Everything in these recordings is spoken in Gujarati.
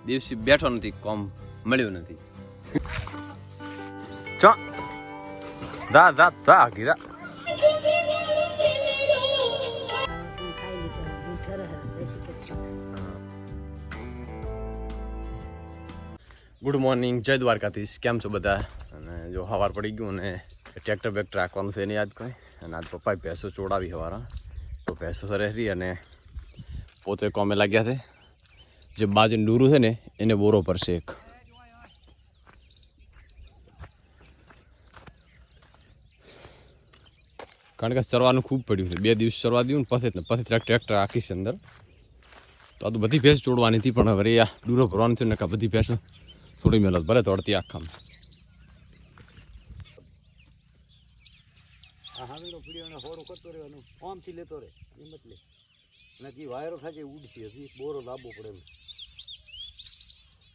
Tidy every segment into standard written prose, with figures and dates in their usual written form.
દિવસે બેઠો નથી, કોમ મળ્યું નથી. ચો જા જા જા ગીરા. ગુડ મોર્નિંગ, જય દ્વારકાધીશ. કેમ છો બધા? અને જો સવાર પડી ગયું અને ટ્રેક્ટર બેક્ટર રાખવાનું છે એને યાદ કંઈ. અને આજ પપ્પાએ ભેંસો ચોડાવી સવારા, તો ભેંસો સરે રહી અને પોતે કોમે લાગ્યા છે. જે બાજુનું ડૂરું છે ને એને બોરો પડશે એક. કારણ કે ચરવાનું ખૂબ પડ્યું છે, 2 દિવસ ચરવા દઉં ને પછી ટ્રેક્ટર રાખીશ અંદર. તો આ તો બધી ભેંસ ચોડવાની હતી, પણ હવે આ ડૂરો ભરવાનું થયું ને બધી ભેંસ થોડી મહેનત ભરે તોડતી આખામાં. હાવેડો પીડીઓને હોરું કરતો રહેવાનું, આમથી લેતો રહે એમ એટલે નકી વાયરો થાય ઉડશે, હજી બોરો લાવવો પડે એમ.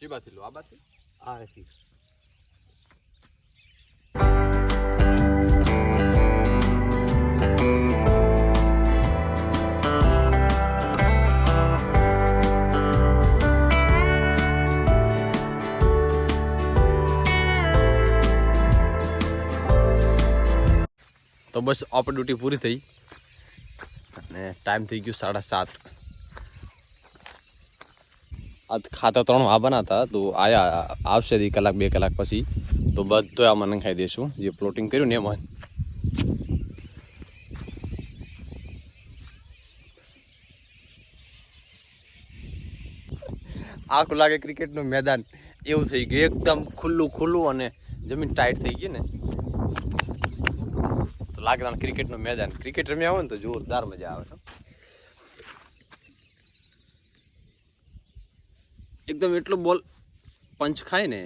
એ બાથી લો, આ બાથી આ હતી તો બસ આપણી ડ્યુટી પૂરી થઈ અને ટાઈમ થઈ ગયો 7:30. આજ ખાતા 3 વાગવાના હતા, તો આયા આવશે 1 કલાક 2 કલાક પછી. તો બધો આમાં નખાઈ દઈશું જે પ્લોટિંગ કર્યું ને એમાં. આખું લાગે ક્રિકેટનું મેદાન એવું થઈ ગયું, એકદમ ખુલ્લું અને જમીન ટાઈટ થઈ ગઈ ને, તો લાગે ક્રિકેટનું મેદાન. ક્રિકેટ રમ્યા હોય ને તો જોરદાર મજા આવે છે. એકદમ એટલો બોલ પંચ ખાય ને,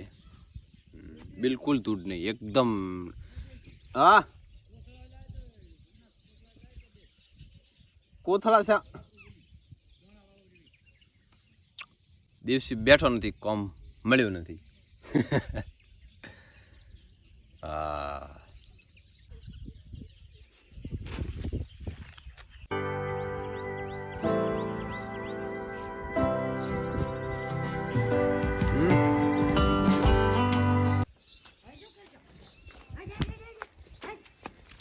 બિલકુલ તૂટ નહીં એકદમ. હા કોથળા છે, દિવસે બેઠો નથી, કોમ મળ્યું નથી. હા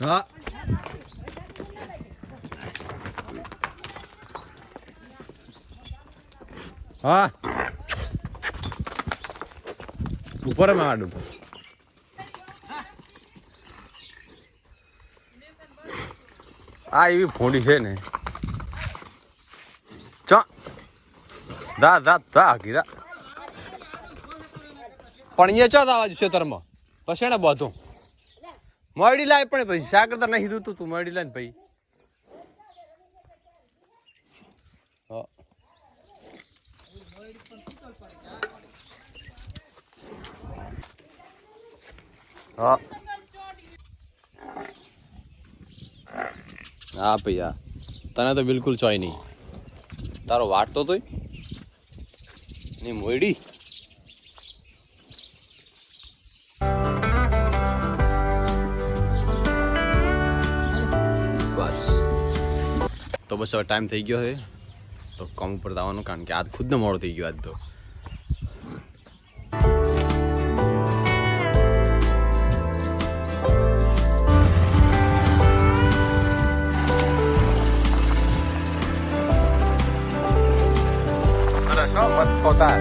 હા હા ઉપર માડું આ એવી ફોડી છે ને. ચો જા જા જા ગીરા. પણ એ ચો આવા ખેતરમાં પછી એને બધું મળી લાય, પણ પછી શા કરતા નહીં દૂતું તું મળી લાય ને ભાઈ. હા હા ભાઈ, હા તને તો બિલકુલ ચોય નહીં. તારો વાટતો તોય નહીં મોયડી. તો બસ હવે ટાઈમ થઈ ગયો છે, તો કામ ઉપર જવાનું. કારણ કે આજ ખુદને મોડો થઈ ગયો આજ તો. સરસ હો, મસ્ત ખોતા.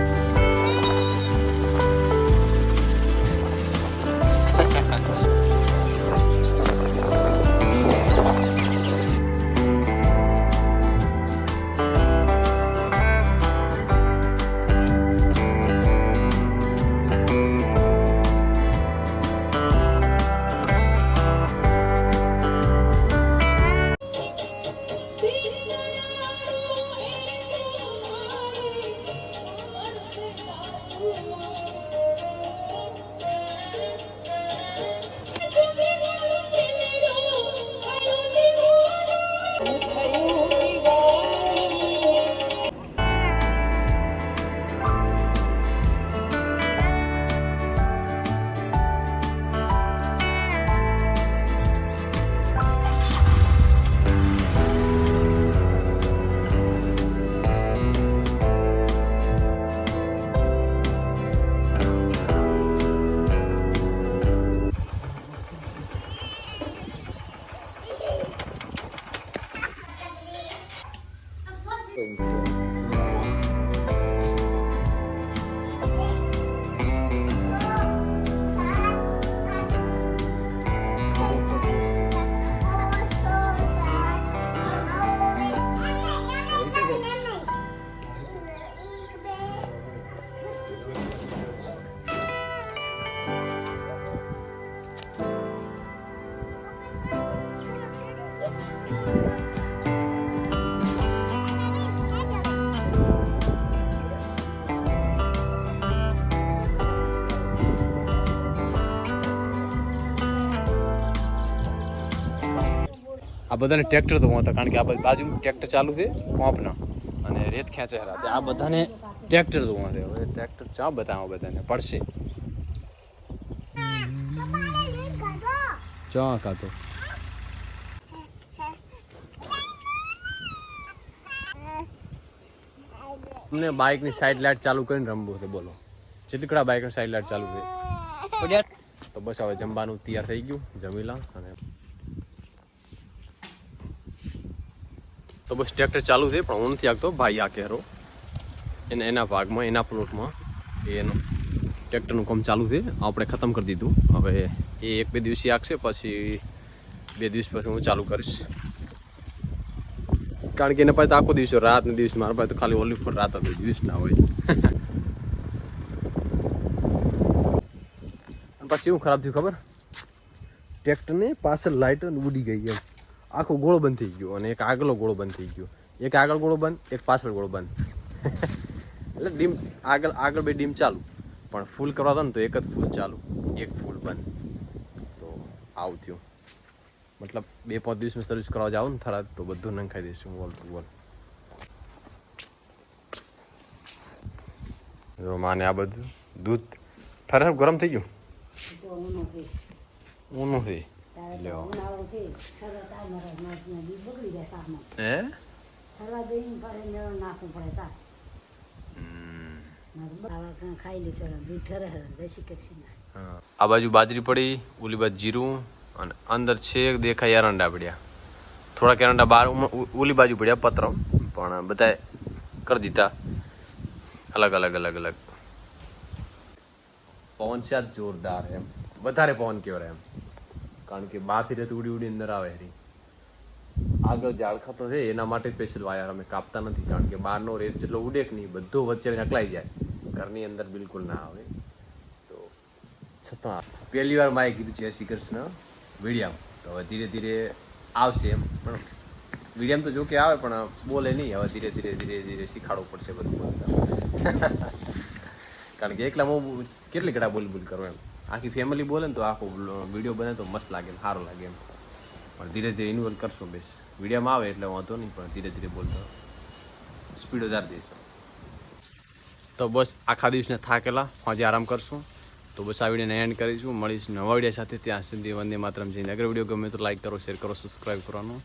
આ બધાને ટ્રેક્ટર તો હતા કારણ કે આ બાજુ ટ્રેક્ટર ચાલુ છે કોપના અને રેત ખેંચે રાતે આ બધાને ટ્રેક્ટર તો છે હવે ટ્રેક્ટર ચા બતાવો બધાને પડશે ચા કાતો અમને બાઇકની સાઈડ લાઇટ ચાલુ કરીને રમવું છે બોલો જેટલી બાઇકની સાઈડ લાઇટ ચાલુ છે તો બસ હવે જમવાનું તૈયાર થઈ ગયું જમીલા અને તો બસ ટ્રેક્ટર ચાલુ છે પણ હું નથી આગતો ભાઈ આ કેરો એના ભાગમાં એના પ્લોટમાં એનું ટ્રેક્ટરનું કામ ચાલુ છે આપણે ખતમ કરી દીધું હવે એ 1-2 દિવસથી આગશે પછી 2 દિવસ પછી હું ચાલુ કરીશ કારણ કે એના પાસે તો આખો દિવસ રાત ને દિવસ મારા પાસે તો ખાલી ઓલી ફોર રાત હતી દિવસ ના હોય અને પછી શું ખરાબ થયું ખબર ટ્રેક્ટરને પાછળ લાઇટ ઉડી ગઈ એમ આખો ગોળો બંધ થઈ ગયો અને એક આગલો ગોળો બંધ થઈ ગયો એક આગળ ગોળો બંધ એક પાછળ ગોળો બંધ એટલે ડીમ આગળ બે ડીમ ચાલુ પણ ફૂલ કરવા દો ને તો એક જ ફૂલ ચાલુ એક ફૂલ બંધ તો આવું થયું મતલબ 2-5 દિવસમાં સર્વિસ કરવા જાવ ને થરાદ તો બધું નંખાઈ દઈશું વોલ ટુ વોલ જો માને આ બધું દૂધ થરાદ ગરમ થઈ ગયું ઊનું છે લ્યો હે આ બાજુ બાજરી પડી ઓલી બાજુ જીરું અને અંદર છે દેખાય એરંડા પડ્યા થોડાક એરંડા બહાર ઓલી બાજુ પડ્યા પત્ર પણ બધા કરી દીધા અલગ અલગ પવન છે જોરદાર એમ વધારે પવન કેવરાય એમ કારણ કે બહારથી રેત ઉડી અંદર આવે હરી આગળ ઝાડખા તો છે એના માટે સ્પેશિયલ વાયર અમે કાપતા નથી કારણ કે બહારનો રેત જેટલો ઉડે કે નહીં બધો વચ્ચે નકલાઈ જાય ઘરની અંદર બિલકુલ ના આવે તો છતાં પહેલી વાર માએ કીધું છે શ્રી કૃષ્ણ વીડિયામ તો હવે ધીરે ધીરે આવશે એમ પણ વીડિયામ તો જો કે આવે પણ બોલે નહીં હવે ધીરે ધીરે શીખાડવું પડશે બધું બોલતા કારણ કે એકલા હું કેટલી ઘડા બોલ કરું એમ આખી ફેમિલી બોલે ને તો આખો વિડીયો બને તો મસ્ત લાગે સારું લાગે એમ પણ ધીરે ધીરે ઇન્વોલ્વ કરશું બેસ વિડીયોમાં આવે એટલે વાંધો નહીં પણ ધીરે ધીરે બોલતો સ્પીડ વધારી દઈશું તો બસ આખા દિવસને થાકેલા આજે આરામ કરશું તો બસ આ વિડીયોને એન્ડ કરીશું મળીશું નવા વિડીયો સાથે ત્યાં સુધી વંદે માતરમ જઈને અગર વિડીયો ગમે તો લાઈક કરો શેર કરો સબસ્ક્રાઈબ કરવાનું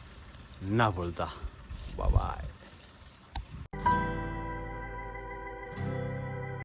ના ભૂલતા બાય